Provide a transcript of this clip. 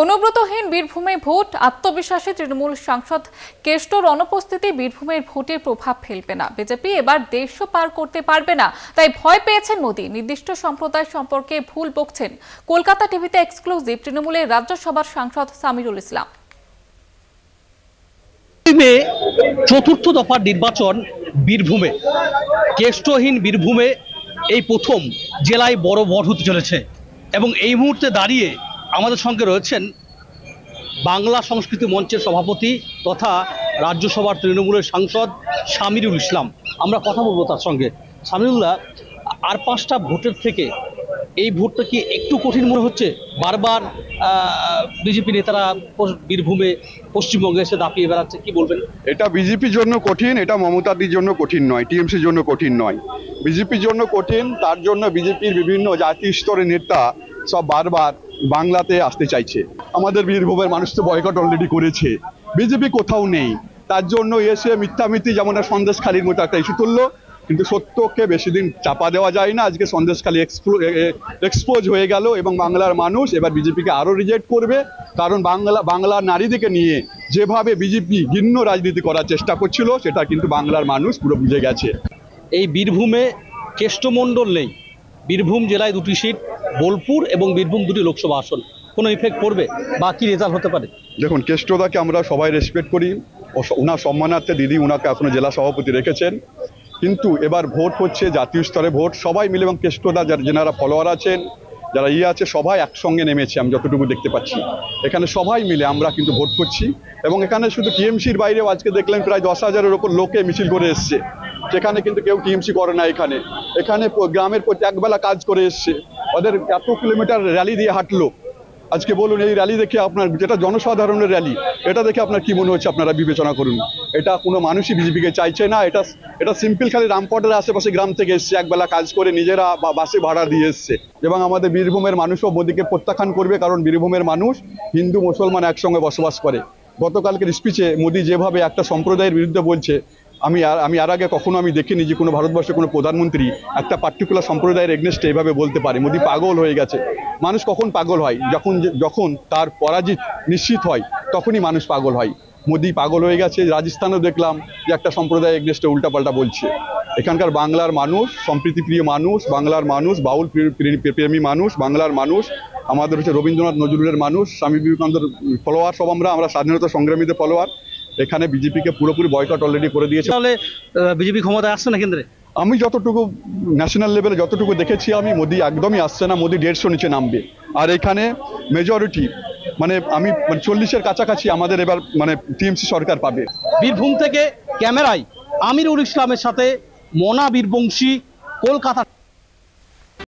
অনুব্রতহীন বীরভূমে ভোট, আত্মবিশ্বাসী তৃণমূল সাংসদ কেষ্টর অনুপস্থিতি বীরভূমের ভোটের প্রভাব ফেলবে না। বিজেপি এবার দেশও পার করতে পারবে না, তাই ভয় পেয়েছেন মোদী। নির্দিষ্ট সম্প্রদায় সম্পর্কে ভুল বকছেন। কলকাতা টিভিতে এক্সক্লুসিভ তৃণমূলের রাজ্যসভার সাংসদ সামিরুল ইসলাম। চতুর্থ দফার নির্বাচন বীরভূমে, কেষ্টহীন বীরভূমে এই প্রথম জেলায় বড় ভোট হতে চলেছে এবং এই মুহূর্তে দাঁড়িয়ে আমাদের সঙ্গে রয়েছেন বাংলা সংস্কৃতি মঞ্চের সভাপতি তথা রাজ্যসভার তৃণমূলের সাংসদ সামিরুল ইসলাম। আমরা কথা বলবো তার সঙ্গে। সামিরুল্লাহ, আর 5টা ভোটের থেকে এই ভোটটা কি একটু কঠিন মনে হচ্ছে? বারবার বিজেপি নেতারা বীরভূমে পশ্চিমবঙ্গে এসে দাপিয়ে বেড়াচ্ছে, কি বলবেন? এটা বিজেপির জন্য কঠিন, এটা মমতাদির জন্য কঠিন নয়, টিএমসির জন্য কঠিন নয়। বিজেপির জন্য কঠিন, তার জন্য বিজেপির বিভিন্ন জাতীয় স্তরের নেতা সব বারবার বাংলাতে আসতে চাইছে। আমাদের বীরভূমের মানুষ তো বয়কট অলরেডি করেছে, বিজেপি কোথাও নেই, তার জন্য এসে মিথ্যামিথি যেমন সন্দেশখালির মতো একটা ইস্যু তুললো। কিন্তু সত্যকে বেশি দিন চাপা দেওয়া যায় না। আজকে সন্দেশখালি এক্সপোজ হয়ে গেল এবং বাংলার মানুষ এবার বিজেপিকে আরো রিজেক্ট করবে, কারণ বাংলার নারীদেরকে নিয়ে যেভাবে বিজেপি ঘৃণ্য রাজনীতি করার চেষ্টা করছিল সেটা কিন্তু বাংলার মানুষ পুরো বুঝে গেছে। এই বীরভূমে কেষ্টমণ্ডল নেই, বীরভূম জেলায় 2টি সিট, বোলপুর এবং বীরভূম 2টি লোকসভা আসন, কোনো ইফেক্ট পড়বে বা কি রেজাল্ট হতে পারে? দেখুন, কেষ্টদাকে আমরা সবাই রেসপেক্ট করি, ওনার সম্মানার্থে দিদি ওনাকে এখনো জেলা সভাপতি রেখেছেন। কিন্তু এবার ভোট হচ্ছে জাতীয় স্তরে ভোট, সবাই মিলে এবং কেষ্টদা যারা ফলোয়ার আছেন, যারা আছে, সবাই একসঙ্গে নেমেছে। আমি যতটুকু দেখতে পাচ্ছি এখানে সবাই মিলে আমরা কিন্তু ভোট করছি এবং এখানে শুধু টিএমসির বাইরেও আজকে দেখলেন প্রায় 10,000-এর ওপর লোকে মিছিল করে এসছে। সেখানে কিন্তু কেউ টিএমসি করে না, এখানে গ্রামের প্রতি একবেলা কাজ করে এসছে। ওদের এত কিলোমিটার র্যালি দিয়ে হাঁটলো। আজকে বলুন, এই র্যালি দেখে আপনার, যেটা জনসাধারণের র্যালি, এটা দেখে আপনার কি মনে হচ্ছে? আপনারা বিবেচনা করুন। এটা কোনো মানুষই বিজেপিকে চাইছে না। এটা সিম্পল খালি রামপটের আশেপাশে গ্রাম থেকে এসছে, একবেলা কাজ করে নিজেরা বাসে ভাড়া দিয়ে এসছে। এবং আমাদের বীরভূমের মানুষও মোদীকে প্রত্যাখ্যান করবে, কারণ বীরভূমের মানুষ হিন্দু মুসলমান একসঙ্গে বসবাস করে। গতকালকের স্পিচে মোদী যেভাবে একটা সম্প্রদায়ের বিরুদ্ধে বলছে, আমি আর আগে কখনো দেখিনি যে কোনো ভারতবর্ষের কোনো প্রধানমন্ত্রী একটা পার্টিকুলার সম্প্রদায়ের এগনেস্টে এভাবে বলতে পারে। মোদী পাগল হয়ে গেছে। মানুষ কখন পাগল হয়? যখন তার পরাজিত নিশ্চিত হয়, তখনই মানুষ পাগল হয়। মোদী পাগল হয়ে গেছে। রাজস্থানেও দেখলাম যে একটা সম্প্রদায়ের এগনেস্টে উল্টাপাল্টা বলছে। এখানকার বাংলার মানুষ সম্প্রীতিপ্রিয় মানুষ, বাংলার মানুষ বাউল প্রেমী মানুষ, বাংলার মানুষ আমাদের হচ্ছে রবীন্দ্রনাথ নজরুলের মানুষ, স্বামী বিবেকানন্দের ফলোয়ার সব আমরা স্বাধীনতা সংগ্রামীদের ফলোয়ার। এখানে বিজেপিকে পুরোপুরি বয়কট অলরেডি করে দিয়েছে। তাহলে বিজেপি ক্ষমতায় আসছে না কেন্দ্রে? আমি যতটুকু ন্যাশনাল লেভেলে যতটুকু দেখেছি, মোদী একদমই আসছে না। মোদী 150 নিচে নামবে। আর এখানে মেজরিটি আমি 40-এর কাছাকাছি আমাদের এবার টিএমসি সরকার পাবে। বীরভূম থেকে ক্যামেরায় আমিরুল ইসলামের সাথে মনা বীরবংশী, কলকাতা।